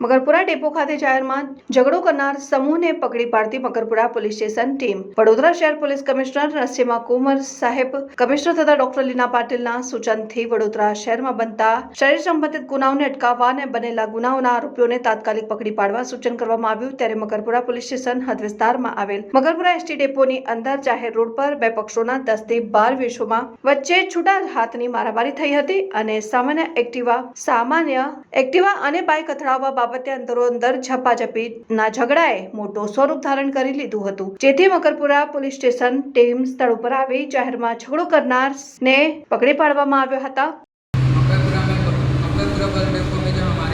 Makarpura depot ખાતે જાહેરમાં ઝઘડો કરનાર સમૂહને પકડી પાડતી Makarpura police station team Vadodara શહેર પોલીસ કમિશનર નરસિંહ કુમાર સાહેબ કમિશનર તથા ડોક્ટર લીના પાટીલના સૂચનથી વડોદરા શહેરમાં બનતા શરીર સંબંધિત ગુનાઓને અટકાવવા અને બનેલા ગુનાઓના આરોપીઓને તાત્કાલિક પકડી પાડવા સૂચન કરવામાં આવ્યું। ત્યારે મકરપુરા પોલીસ સ્ટેશન હદ વિસ્તારમાં આવેલ મકરપુરા એસટી ડેપોની અંદર જાહેર રોડ પર બે પક્ષોના 10 થી 12 વેશોમાં વચ્ચે છૂટા હાથની મારામારી થઈ હતી અને સામાન્ય એક્ટિવા અને બાઇક અથડાવવા બાબતે અંદરોઅંદર ઝપાઝપીના ઝઘડાએ મોટો સ્વરૂપ ધારણ કરી લીધું હતું, જેથી મકરપુરા પોલીસ સ્ટેશન ટીમ સ્થળ ઉપર આવી જાહેરમાં ઝઘડો करनारને પકડી પાડવામાં આવ્યા હતા। मकरपुरा बस डिपो में जो हमारे